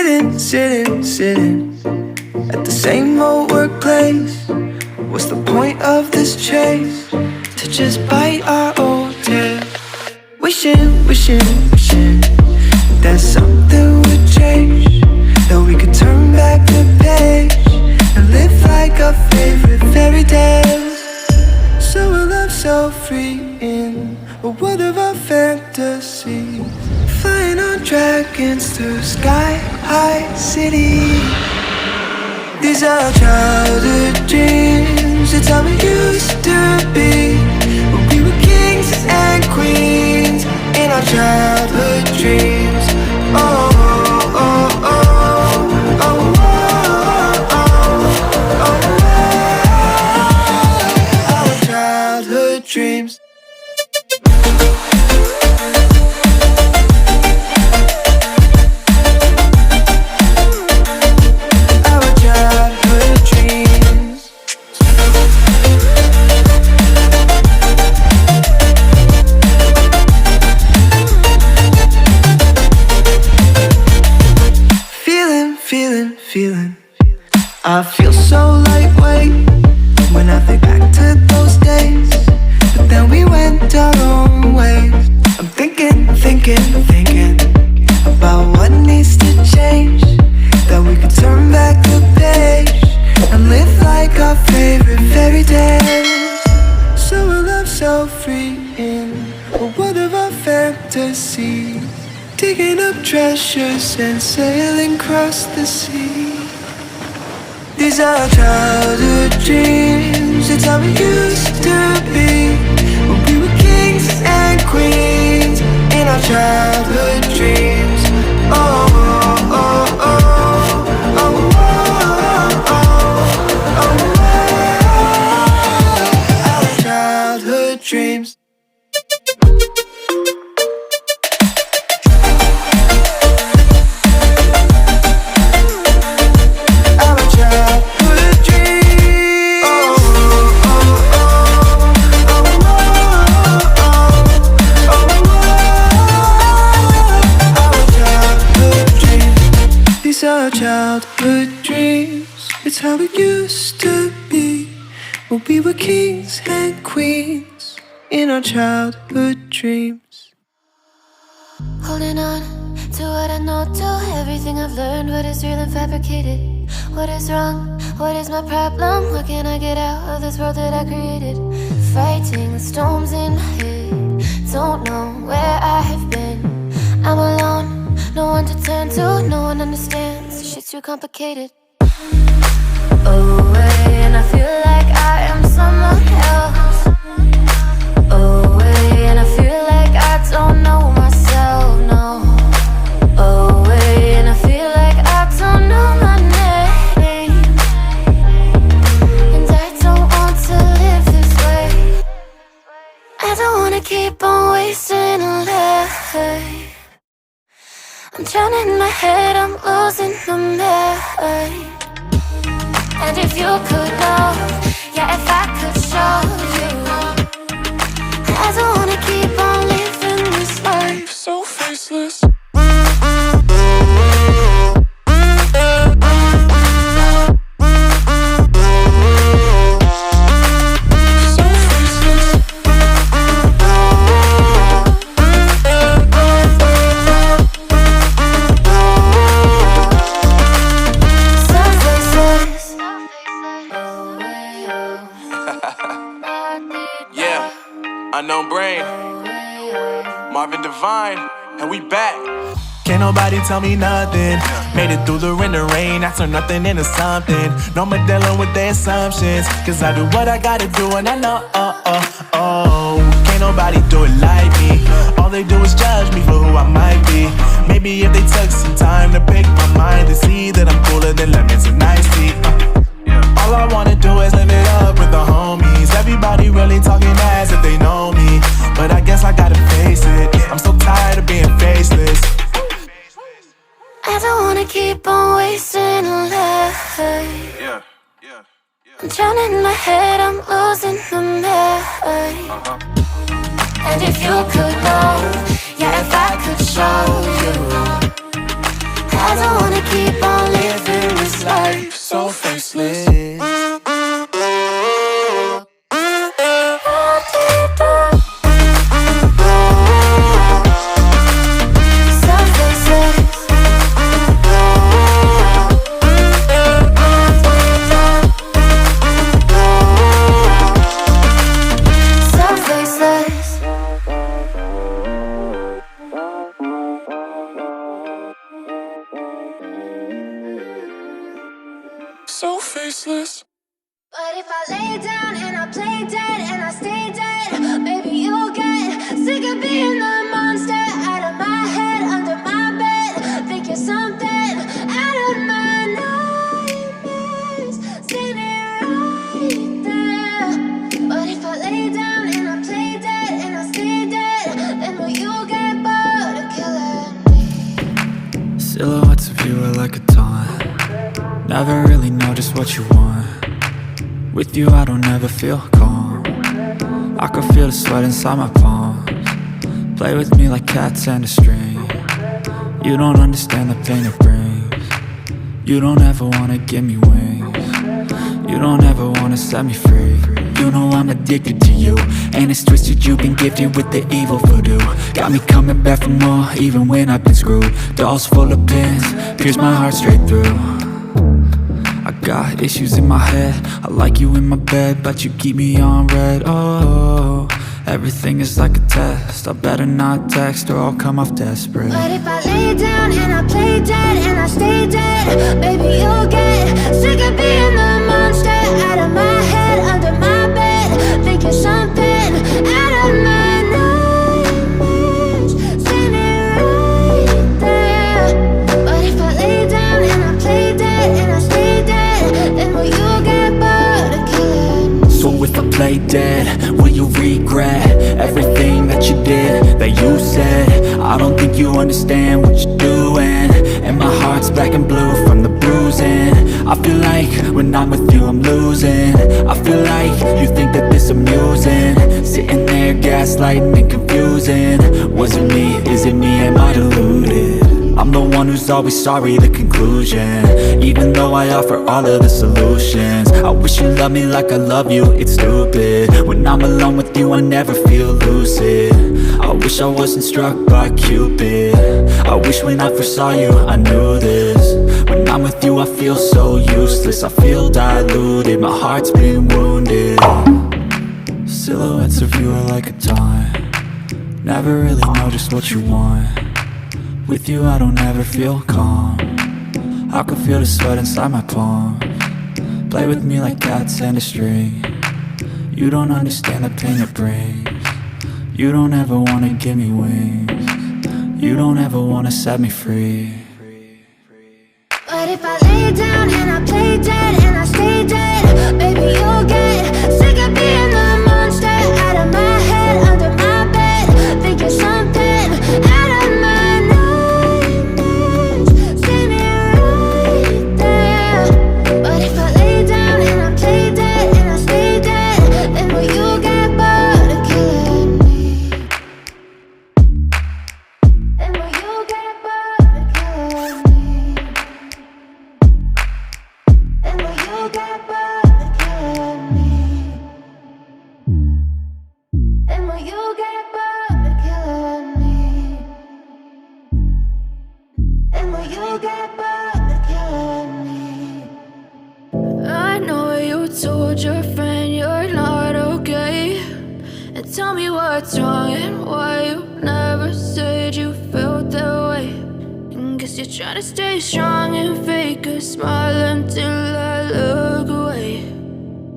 Sitting at the same old workplace. What's the point of this chase? To just bite our old tail. Wishing that something would change, that we could turn back the page and live like our favorite fairy tales. So a love so free in a world of our fantasies, flying on dragons through sky-high cities. These are childhood dreams, it's how we used to be, when we were kings and queens in our childhood dreams. Oh, oh, oh, oh, oh, oh, oh, oh, our childhood dreams. Feeling, I feel so lightweight when I think back to those days, but then we went our own ways. I'm thinking about what needs to change, that we could turn back the page and live like our favorite fairy tales. So a love so free in a world of our fantasies, digging up treasures and sailing across the sea. These are childhood dreams, it's how we used to be, when we were kings and queens in our childhood dreams. Oh, oh, oh, oh, oh, oh, oh, oh, our childhood dreams. Our childhood dreams, it's how it used to be, when we were kings and queens in our childhood dreams. Holding on to what I know, to everything I've learned, what is real and fabricated, what is wrong, what is my problem, what can I get out of this world that I created? Fighting the storms in my head, don't know where I have been. I'm alone, no one to turn to, no one understands, shit's too complicated. Away, and I feel like I am someone else. Away, and I feel like I don't know myself, no. Away, and I feel like I don't know my name, and I don't want to live this way. I don't wanna keep on wasting a life. I'm drowning in my head, I'm losing my mind. And if you could know, yeah, if I could show you, I don't wanna keep on living this life so faceless. Unknown Brain, Marvin Divine, and we back. Can't nobody tell me nothing. Made it through the wind and rain, I turn nothing into something. No more dealing with their assumptions, cause I do what I gotta do and I know, can't nobody do it like me. All they do is judge me for who I might be. Maybe if they took some time to pick my mind, to see that I'm cooler than lemons and iced tea. All I wanna do is live it up with the homies. Everybody really talking as if they know me, but I guess I gotta face it, I'm so tired of being faceless. I don't wanna keep on wasting a life. I'm drowning in my head, I'm losing my mind. And if you could know, yeah, if I could show you, I don't wanna keep so faceless. But if I lay down and I play dead and I stay dead, maybe you'll get sick of being the monster out of my head, under my bed. Think you're something out of my nightmares, standing right there. But if I lay down and I play dead and I stay dead, then will you get bored of killing me? Silhouettes of you are like a taunt. Never really know just what you want. With you I don't ever feel calm. I can feel the sweat inside my palms. Play with me like cats and a string. You don't understand the pain it brings. You don't ever wanna give me wings. You don't ever wanna set me free. You know I'm addicted to you, and it's twisted, you've been gifted with the evil voodoo. Got me coming back for more, even when I've been screwed. Dolls full of pins, pierce my heart straight through. I got issues in my head, I like you in my bed, but you keep me on red. Oh, everything is like a test. I better not text or I'll come off desperate. But if I lay down and I play dead and I stay dead, maybe you'll get sick of being the monster out of my head, under my bed. Think you're something out of my nightmares, standing right there. But if I lay down and I play dead and I stay dead, then will you get bored of killing me? So if I play dead, will you regret everything that you did, that you said? I don't think you understand what you're doing, and my heart's black and blue from the bruising. I feel like when I'm with you I'm losing. I feel like you think that this amusing, sitting there gaslighting and confusing. Was it me? Is it me? Am I deluded? I'm the one who's always sorry, the conclusion, even though I offer all of the solutions. I wish you loved me like I love you, it's stupid. When I'm alone with you I never feel lucid. I wish I wasn't struck by Cupid. I wish when I first saw you I knew this. When I'm with you I feel so useless, I feel diluted, my heart's been wounded. Silhouettes of you are like a taunt. Never really know just what you want. With you I don't ever feel calm. I can feel the sweat inside my palms. Play with me like cats and a string. You don't understand the pain it brings. You don't ever wanna give me wings. You don't ever wanna set me free. But if I lay down and I play dead and I stay dead, maybe you'll get sick of being the monster out of my head, under my bed. Think you're something out of my nightmares, standing right there. But if I lay down and I play dead and I stay dead, then will you get bored of killing me? Then will you get bored of killing me? And will you get bored of killing me? And will you get bored of killing me? And will you get bored of killing me? I know you told your friend you're not okay, and tell me what's wrong and why you never said you felt that way. Guess you're trying to stay strong and fake a smile until I look away.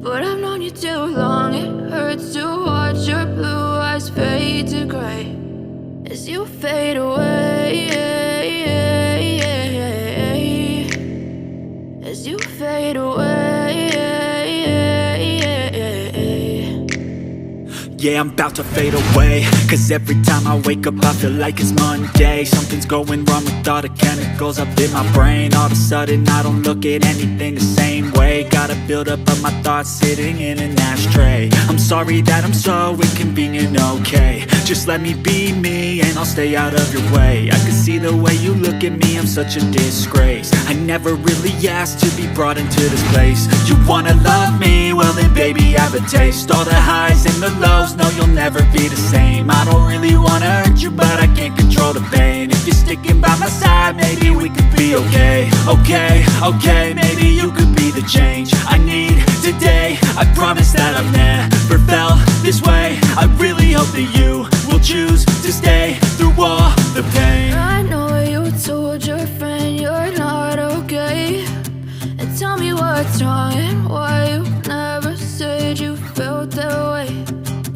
But I've known you too long, it hurts to watch your blue eyes fade to gray as you fade away, as you fade away. Yeah, I'm about to fade away, cause every time I wake up I feel like it's Monday. Something's going wrong with all the chemicals up in my brain. All of a sudden I don't look at anything the same way. Gotta build up of my thoughts sitting in an ashtray. I'm sorry that I'm so inconvenient, okay. Just let me be me and I'll stay out of your way. I can see the way you look at me, I'm such a disgrace. I never really asked to be brought into this place. You wanna love me? Well then baby have a taste. All the highs and the lows, no you'll never be the same. I don't really wanna hurt you but I can't control the pain. If you're sticking by my side maybe we could be okay. Okay, maybe you could be the change I need today. I promise that I've never felt this way. I really hope that you will choose to stay through all the pain. I know you told your friend you're not okay, and tell me what's what's wrong and why you never said you felt that way.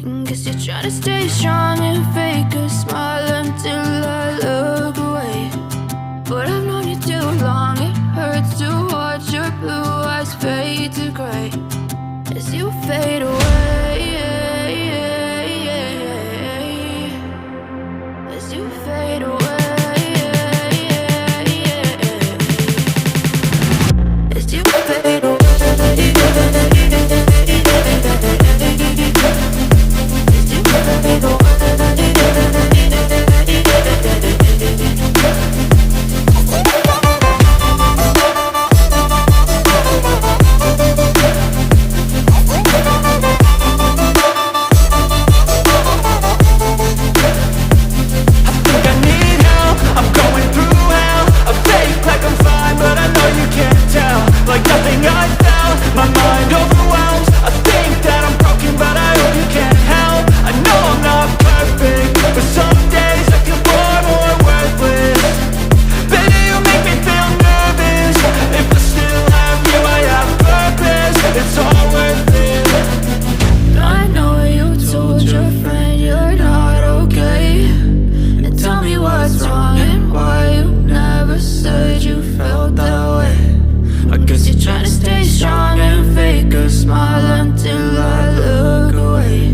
And guess you're trying to stay strong and fake a smile until I look away. But I've known you too long, it hurts to watch your blue eyes fade to gray as you fade away. As you fade away. As you fade away. Like nothing I felt, my mind overwhelms. I think that I'm broken, but I hope you can't help. I know I'm not perfect, but some days I feel far more worthless. Baby, you make me feel nervous. If I still have you, I have purpose. It's all worth it. I know you told your friend you're not okay. And tell me what's wrong and why you never said you felt that way. I guess you're trying to stay strong and fake a smile until I look away.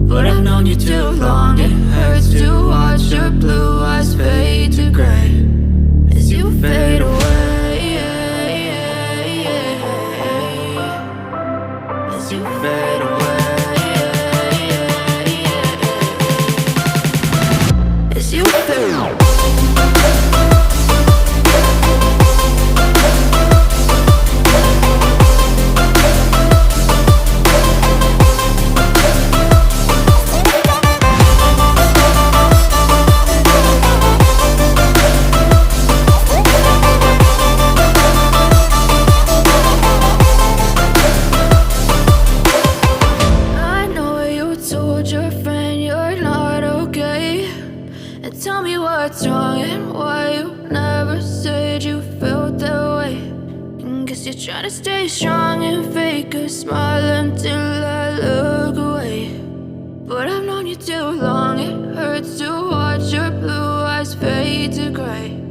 But I've known you too long, it hurts to watch your blue eyes fade to gray as you fade away. As you fade away. As you fade away. What's wrong and why you never said you felt that way. And guess you're trying to stay strong and fake a smile until I look away. But I've known you too long, it hurts to watch your blue eyes fade to gray.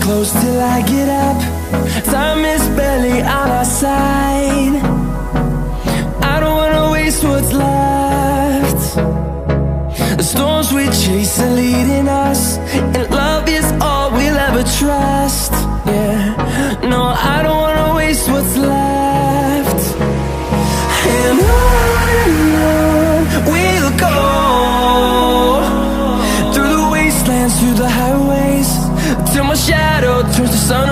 Close till I get up. Time is barely on our side. I don't wanna waste what's left. The storms we chase are leading us, and love is all we'll ever trust. Yeah, no, I don't wanna waste what's left. And on we'll go, through the wastelands, through the highways, till my shadow turns to sun